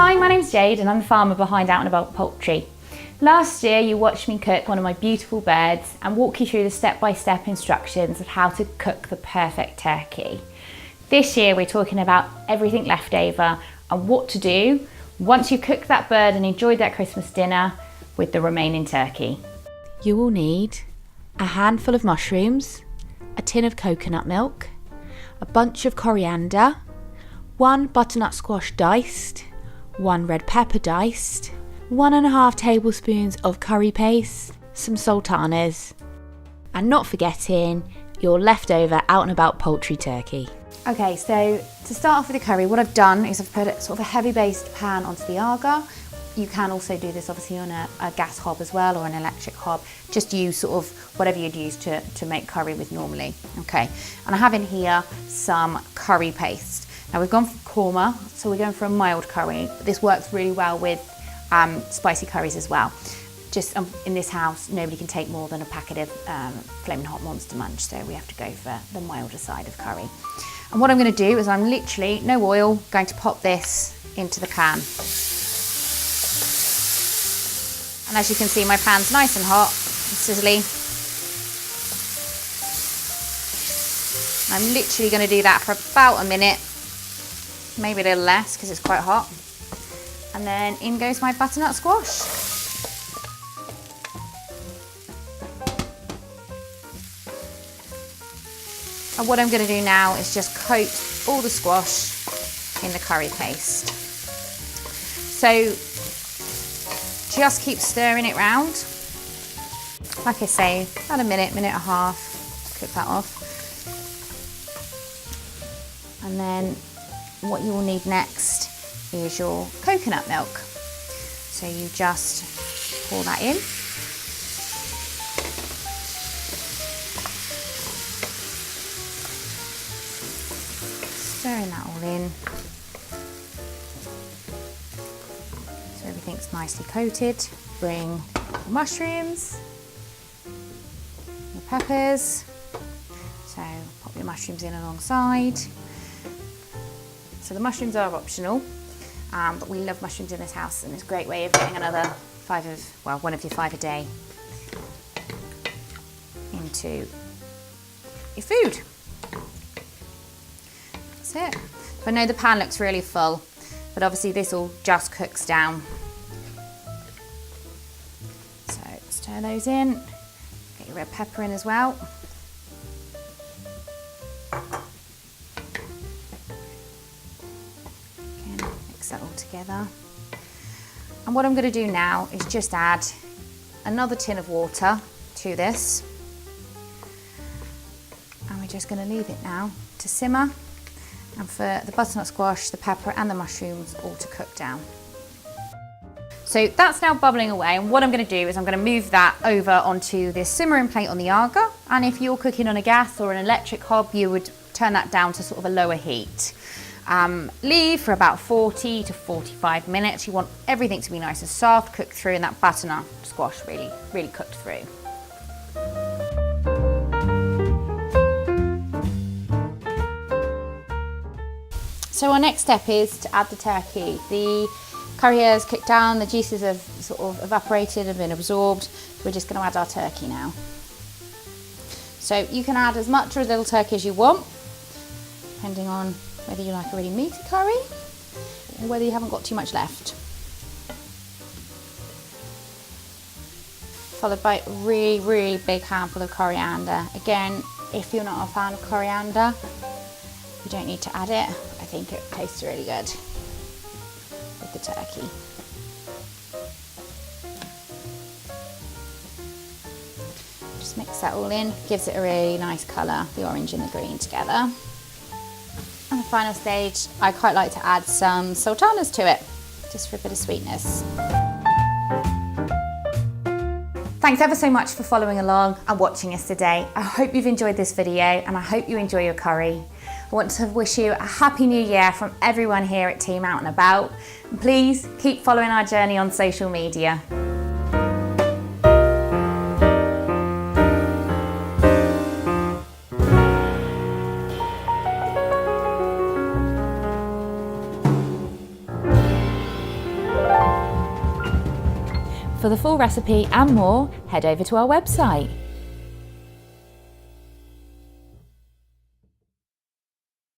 Hi, my name's Jade and I'm the farmer behind Out and About Poultry. Last year you watched me cook one of my beautiful birds and walk you through the step-by-step instructions of how to cook the perfect turkey. This year we're talking about everything left over and what to do once you cook that bird and enjoyed that Christmas dinner with the remaining turkey. You will need a handful of mushrooms, a tin of coconut milk, a bunch of coriander, 1 butternut squash diced, 1 red pepper diced, 1.5 tablespoons of curry paste, some sultanas, and not forgetting your leftover Out and About Poultry turkey. Okay, so to start off with the curry, what I've done is I've put sort of a heavy based pan onto the Aga. You can also do this obviously on a gas hob as well, or an electric hob. Just use sort of whatever you'd use to make curry with normally. Okay, and I have in here some curry paste. Now we've gone for korma, so we're going for a mild curry. This works really well with spicy curries as well. Just in this house, nobody can take more than a packet of Flaming Hot Monster Munch, so we have to go for the milder side of curry. And what I'm going to do is I'm literally, no oil, going to pop this into the pan. And as you can see, my pan's nice and hot and sizzly. I'm literally going to do that for about a minute, maybe a little less because it's quite hot. And then in goes my butternut squash. And what I'm going to do now is just coat all the squash in the curry paste. So just keep stirring it round. Like I say, about a minute, minute and a half, cook that off. And then what you will need next is your coconut milk. So you just pour that in. Stirring that all in. So everything's nicely coated. Bring your mushrooms, your peppers. So pop your mushrooms in alongside. So the mushrooms are optional, but we love mushrooms in this house, and it's a great way of getting another one of your 5 a day into your food. That's it. So I know the pan looks really full, but obviously this all just cooks down. So stir those in, get your red pepper in as well. Mix that all together. And what I'm going to do now is just add another tin of water to this. And we're just going to leave it now to simmer, and for the butternut squash, the pepper and the mushrooms all to cook down. So that's now bubbling away, and what I'm going to do is I'm going to move that over onto this simmering plate on the Aga. And if you're cooking on a gas or an electric hob, you would turn that down to sort of a lower heat. Leave for about 40 to 45 minutes. You want everything to be nice and soft, cooked through, and that butternut squash really cooked through. So our next step is to add the turkey. The curry has cooked down, the juices have sort of evaporated and been absorbed. So we're just going to add our turkey now. So you can add as much or as little turkey as you want, depending on whether you like a really meaty curry or whether you haven't got too much left. Followed by a really big handful of coriander. Again, if you're not a fan of coriander, you don't need to add it. I think it tastes really good with the turkey. Just mix that all in, gives it a really nice colour, the orange and the green together. And the final stage, I quite like to add some sultanas to it, just for a bit of sweetness. Thanks ever so much for following along and watching us today. I hope you've enjoyed this video and I hope you enjoy your curry. I want to wish you a happy new year from everyone here at Team Out and About. And please keep following our journey on social media. For the full recipe and more, head over to our website.